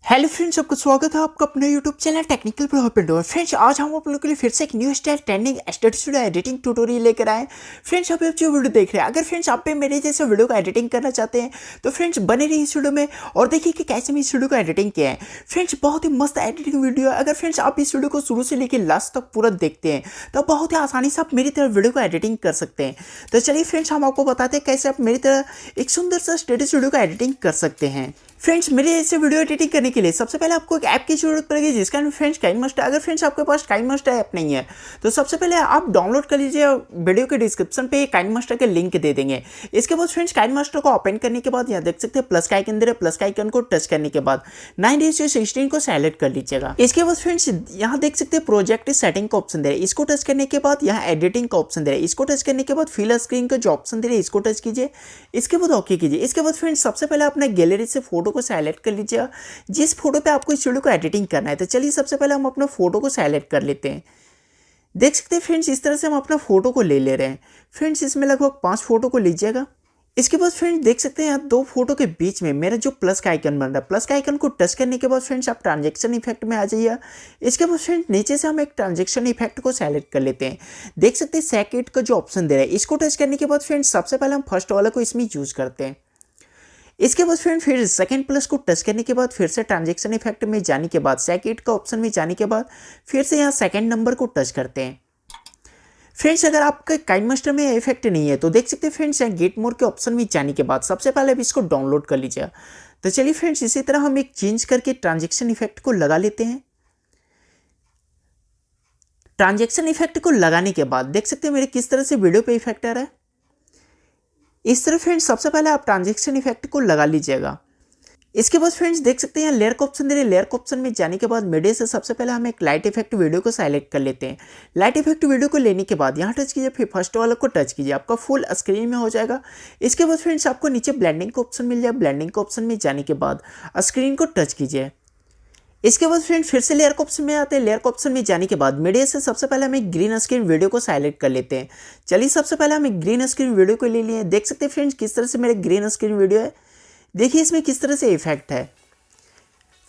Hello friends, आपका स्वागत है आपका अपने यूट्यूब चैनल टेक्निकल प्रभाव पिंटू। फ्रेंड्स, आज हम आप लोगों के लिए फिर से एक new style trending studio editing tutorial लेकर आए। फ्रेंड्स, आप जो वीडियो देख रहे हैं, अगर फ्रेंड्स आप भी मेरे जैसे वीडियो को एडिटिंग करना चाहते हैं तो फ्रेंड्स बने रहिए इस वीडियो में और देखिए कि कैसे मैं इस वीडियो को एडिटिंग किया है। फ्रेंड्स, बहुत ही मस्त एडिटिंग वीडियो है। अगर फ्रेंड्स आप इस वीडियो को शुरू से लेकर लास्ट तक पूरा देखते हैं तो बहुत ही आसानी से आप मेरी तरह वीडियो को एडिटिंग कर सकते हैं। तो चलिए फ्रेंड्स, हम आपको बताते हैं कैसे आप मेरी तरह एक सुंदर सा स्टेटस वीडियो को एडिटिंग कर सकते हैं। फ्रेंड्स, मेरे ऐसे वीडियो एडिटिंग करने के लिए सबसे पहले आपको एक ऐप की जरूरत पड़ेगी जिसका नाम फ्रेंड्स काइनमास्टर। अगर फ्रेंड्स आपके पास काइनमास्टर ऐप नहीं है तो सबसे पहले आप डाउनलोड कर लीजिए। वीडियो के डिस्क्रिप्शन पे काइनमास्टर के लिंक दे देंगे। इसके बाद फ्रेंड्स काइनमास्टर को ओपन करने के बाद यहाँ देख सकते हैं प्लस का आइकन दे रहे हैं। प्लस का आइकन को टच करने के बाद 9:16 को सेलेक्ट कर लीजिएगा। इसके बाद फ्रेंड्स यहाँ देख सकते हैं प्रोजेक्ट सेटिंग का ऑप्शन दे रहे हैं। इसको टच करने के बाद यहाँ एडिटिंग का ऑप्शन दे रहे हैं। इसको टच करने के बाद फिल स्क्रीन का जो ऑप्शन दे रहे हैं इसको टच कीजिए। इसके बाद ओके कीजिए। इसके बाद फ्रेंड्स सबसे पहले अपने गैलरी से फोटो को सेलेक्ट कर लीजिए जिस फोटो पे आपको इस वीडियो को एडिटिंग करना है। तो चलिए सबसे पहले हम अपना फोटो को सेलेक्ट कर लेते हैं। देख सकते हैं फ्रेंड्स इस तरह से हम अपना फोटो को ले रहे हैं। फ्रेंड्स इसमें लगभग 5 फोटो को लीजिएगा। इसके बाद फ्रेंड्स देख सकते हैं यहाँ 2 फोटो के बीच में मेरा जो प्लस का आइकन बन रहा है, प्लस का आइकन को टच करने के बाद फ्रेंड्स आप ट्रांजेक्शन इफेक्ट में आ जाइए। इसके बाद फ्रेंड्स नीचे से हम एक ट्रांजेक्शन इफेक्ट को सेलेक्ट कर लेते हैं। देख सकते हैं सेकेंड का जो ऑप्शन दे रहा है इसको टच करने के बाद फ्रेंड्स सबसे पहले हम फर्स्ट वाला को इसमें यूज करते हैं। इसके बाद फ्रेंड फिर सेकंड प्लस को टच करने के बाद फिर से ट्रांजेक्शन इफेक्ट में जाने के बाद सेकंड का ऑप्शन में जाने के बाद फिर से यहाँ सेकंड नंबर को टच करते हैं। फ्रेंड्स अगर आपके काइनमास्टर में इफेक्ट नहीं है तो देख सकते हैं फ्रेंड्स यहाँ गेट मोर के ऑप्शन में जाने के बाद सबसे पहले अब इसको डाउनलोड कर लीजिए। तो चलिए फ्रेंड्स इसी तरह हम एक चेंज करके ट्रांजेक्शन इफेक्ट को लगा लेते हैं। ट्रांजेक्शन इफेक्ट को लगाने के बाद देख सकते हैं मेरे किस तरह से वीडियो पे इफेक्ट आ रहा है। इस तरह फ्रेंड्स सबसे पहले आप ट्रांजेक्शन इफेक्ट को लगा लीजिएगा। इसके बाद फ्रेंड्स देख सकते हैं यहाँ लेयर का ऑप्शन दे रहे हैं। लेयर का ऑप्शन में जाने के बाद मीडिया से सबसे पहले हम एक लाइट इफेक्ट वीडियो को सेलेक्ट कर लेते हैं। लाइट इफेक्ट वीडियो को लेने के बाद यहाँ टच कीजिए, फिर फर्स्ट वाला को टच कीजिए, आपका फुल स्क्रीन में हो जाएगा। इसके बाद फ्रेंड्स आपको नीचे ब्लेंडिंग का ऑप्शन मिल जाए। ब्लेंडिंग का ऑप्शन में जाने के बाद स्क्रीन को टच कीजिए। इसके बाद फ्रेंड फिर से लेयर का ऑप्शन में आते हैं। लेयर का ऑप्शन में जाने के बाद मीडिया से सबसे पहले हम एक ग्रीन स्क्रीन वीडियो को सेलेक्ट कर लेते हैं। चलिए सबसे पहले हम एक ग्रीन स्क्रीन वीडियो को ले लिए। देख सकते हैं फ्रेंड्स किस तरह से मेरे ग्रीन स्क्रीन वीडियो है। देखिए इसमें किस तरह से इफेक्ट है।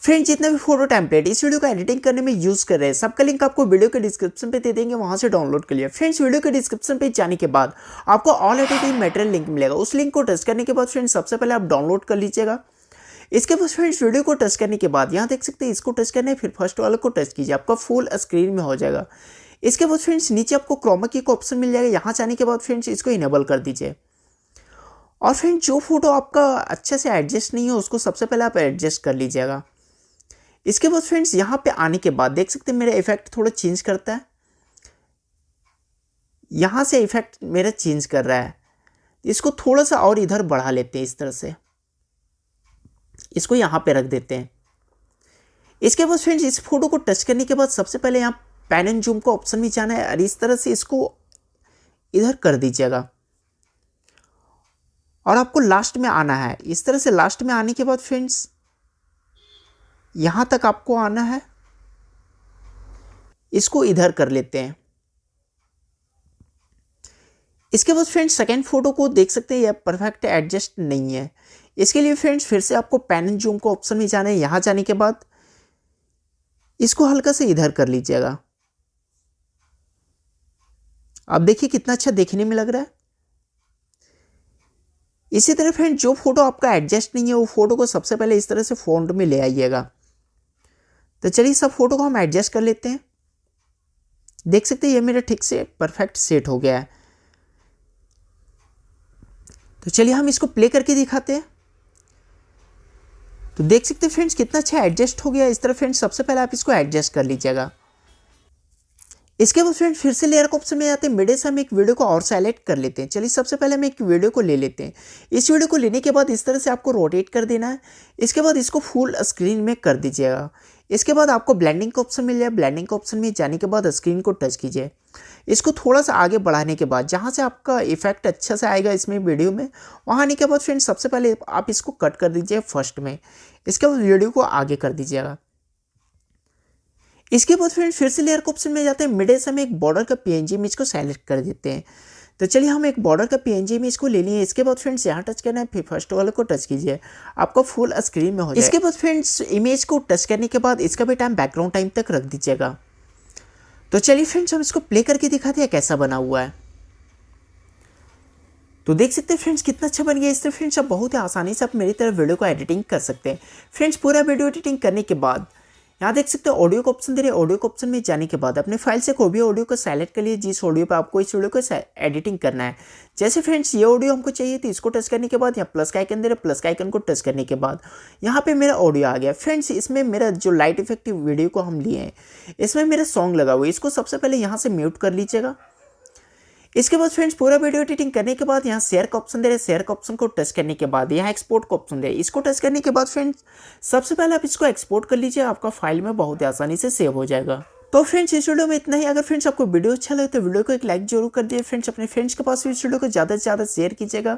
फ्रेंड्स जितने भी फोटो टेम्पलेट इस वीडियो को एडिटिंग करने में यूज कर रहे हैं सबका लिंक आपको वीडियो के डिस्क्रिप्शन पे दे देंगे, वहां से डाउनलोड कर लिया। फ्रेंड्स वीडियो के डिस्क्रिप्शन पे जाने के बाद आपको ऑल एडिटिंग मटेरियल लिंक मिलेगा। उस लिंक को टच करने के बाद फ्रेंड्स सबसे पहले आप डाउनलोड कर लीजिएगा। इसके बाद फ्रेंड्स वीडियो को टच करने के बाद यहाँ देख सकते हैं इसको टच करना है, फिर फर्स्ट वाले को टच कीजिए, आपका फुल स्क्रीन में हो जाएगा। इसके बाद फ्रेंड्स नीचे आपको क्रोमा की का ऑप्शन मिल जाएगा। यहाँ जाने के बाद फ्रेंड्स इसको इनेबल कर दीजिए। और फ्रेंड्स जो फोटो आपका अच्छे से एडजस्ट नहीं हो उसको सबसे पहले आप एडजस्ट कर लीजिएगा। इसके बाद फ्रेंड्स यहाँ पे आने के बाद देख सकते हैं मेरा इफेक्ट थोड़ा चेंज करता है। यहाँ से इफेक्ट मेरा चेंज कर रहा है। इसको थोड़ा सा और इधर बढ़ा लेते हैं। इस तरह से इसको यहाँ पे रख देते हैं। इसके बाद फ्रेंड्स इस फोटो को टच करने के बाद सबसे पहले यहाँ पैन एंड जूम का ऑप्शन भी जाना है और इस तरह से इसको इधर कर दीजिएगा और आपको लास्ट में आना है। इस तरह से लास्ट में आने के बाद फ्रेंड्स यहाँ तक आपको आना है। इसको इधर कर लेते हैं। इसके बाद फ्रेंड्स सेकेंड फोटो को देख सकते हैं यह परफेक्ट एडजस्ट नहीं है। इसके लिए फ्रेंड्स फिर से आपको पैन एंड जूम को ऑप्शन में जाना है। यहाँ जाने के बाद इसको हल्का से इधर कर लीजिएगा। अब देखिए कितना अच्छा देखने में लग रहा है। इसी तरह फ्रेंड्स जो फोटो आपका एडजस्ट नहीं है वो फोटो को सबसे पहले इस तरह से फॉन्ट में ले आइएगा। तो चलिए सब फोटो को हम एडजस्ट कर लेते हैं। देख सकते हैं ये मेरा ठीक से परफेक्ट सेट हो गया है। तो चलिए हम इसको प्ले करके दिखाते हैं। तो देख सकते हैं फ्रेंड्स कितना अच्छा एडजस्ट हो गया। इस तरह फ्रेंड्स सबसे पहले आप इसको एडजस्ट कर लीजिएगा। इसके बाद फ्रेंड्स फिर से लेयर का ऑप्शन में आते हैं। मीडिया से हम एक वीडियो को और सेलेक्ट कर लेते हैं। चलिए सबसे पहले हम एक वीडियो को ले लेते हैं। इस वीडियो को लेने के बाद इस तरह से आपको रोटेट कर देना है। इसके बाद इसको फुल स्क्रीन में कर दीजिएगा। इसके बाद आपको ब्लेंडिंग का ऑप्शन मिल जाए। ब्लेंडिंग का ऑप्शन में जाने के बाद स्क्रीन को टच कीजिए। इसको थोड़ा सा आगे बढ़ाने के बाद जहाँ से आपका इफेक्ट अच्छा से आएगा इसमें वीडियो में, वहाँ आने के बाद फ्रेंड्स सबसे पहले आप इसको कट कर दीजिए फर्स्ट में। इसके बाद वीडियो को आगे कर दीजिएगा। इसके बाद फ्रेंड्स फिर से लेयर का ऑप्शन में जाते हैं। मिडिल से हम एक बॉर्डर का पीएनजी इमेज को सेलेक्ट कर देते हैं। तो चलिए हम एक बॉर्डर का PNG में इसको ले लिए। इसके बाद फ्रेंड्स यहाँ टच करना है, फिर फर्स्ट वाले को टच कीजिए, आपको फुल स्क्रीन में हो जाए। इसके बाद फ्रेंड्स इमेज को टच करने के बाद इसका भी टाइम बैकग्राउंड टाइम तक रख दीजिएगा। तो चलिए फ्रेंड्स हम इसको प्ले करके दिखाते हैं कैसा बना हुआ है। तो देख सकते हैं फ्रेंड्स कितना अच्छा बन गया। इस तरह फ्रेंड्स आप बहुत ही आसानी से आप मेरी तरह वीडियो को एडिटिंग कर सकते हैं। फ्रेंड्स पूरा वीडियो एडिटिंग करने के बाद यहाँ देख सकते हैं ऑडियो का ऑप्शन दे रहे हैं। ऑडियो के ऑप्शन में जाने के बाद अपने फाइल से कोई भी ऑडियो को सेलेक्ट कर लिए जिस ऑडियो पे आपको इस वीडियो को एडिटिंग करना है। जैसे फ्रेंड्स ये ऑडियो हमको चाहिए तो इसको टच करने के बाद यहाँ प्लस का आइकन दे रहे हैं, प्लस का आइकन को टच करने के बाद यहाँ पे मेरा ऑडियो आ गया। फ्रेंड्स इसमें मेरा जो लाइट इफेक्टिव वीडियो को हम लिए हैं इसमें मेरा सॉन्ग लगा हुआ है, इसको सबसे पहले यहाँ से म्यूट कर लीजिएगा। इसके बाद फ्रेंड्स पूरा वीडियो एडिटिंग करने के बाद यहाँ शेयर का ऑप्शन दे रहे हैं, शेयर का ऑप्शन को टच करने के बाद यहाँ एक्सपोर्ट का ऑप्शन दे रहे हैं, इसको टच करने के बाद फ्रेंड्स सबसे पहले आप इसको एक्सपोर्ट कर लीजिए, आपका फाइल में बहुत ही आसानी से सेव हो जाएगा। तो फ्रेंड्स इस वीडियो में इतना ही। अगर फ्रेंड्स आपको वीडियो अच्छा लगे तो वीडियो को एक लाइक जरूर कर दिए। फ्रेंड्स अपने फ्रेंड्स के पास भी इस वीडियो को ज़्यादा से ज़्यादा शेयर कीजिएगा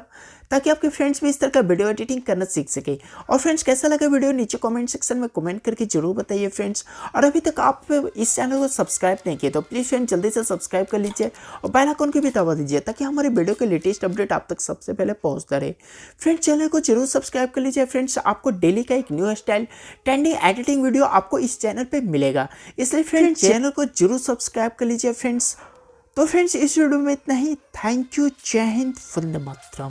ताकि आपके फ्रेंड्स भी इस तरह का वीडियो एडिटिंग करना सीख सके। और फ्रेंड्स कैसा लगा वीडियो नीचे कमेंट सेक्शन में कमेंट करके जरूर बताइए फ्रेंड्स। और अभी तक आप इस चैनल को सब्सक्राइब नहीं किए तो प्लीज़ फ्रेंड्स जल्दी से सब्सक्राइब कर लीजिए और बेल आइकन की भी दबा दीजिए ताकि हमारे वीडियो के लेटेस्ट अपडेट आप तक सबसे पहले पहुँचता रहे। फ्रेंड्स चैनल को जरूर सब्सक्राइब कर लीजिए। फ्रेंड्स आपको डेली का एक new style trending editing video आपको इस चैनल पर मिलेगा, इसलिए फ्रेंड्स चैनल को जरूर सब्सक्राइब कर लीजिए फ्रेंड्स। तो फ्रेंड्स इस वीडियो में इतना ही। Thank you. जय हिंद, वंदे मातरम।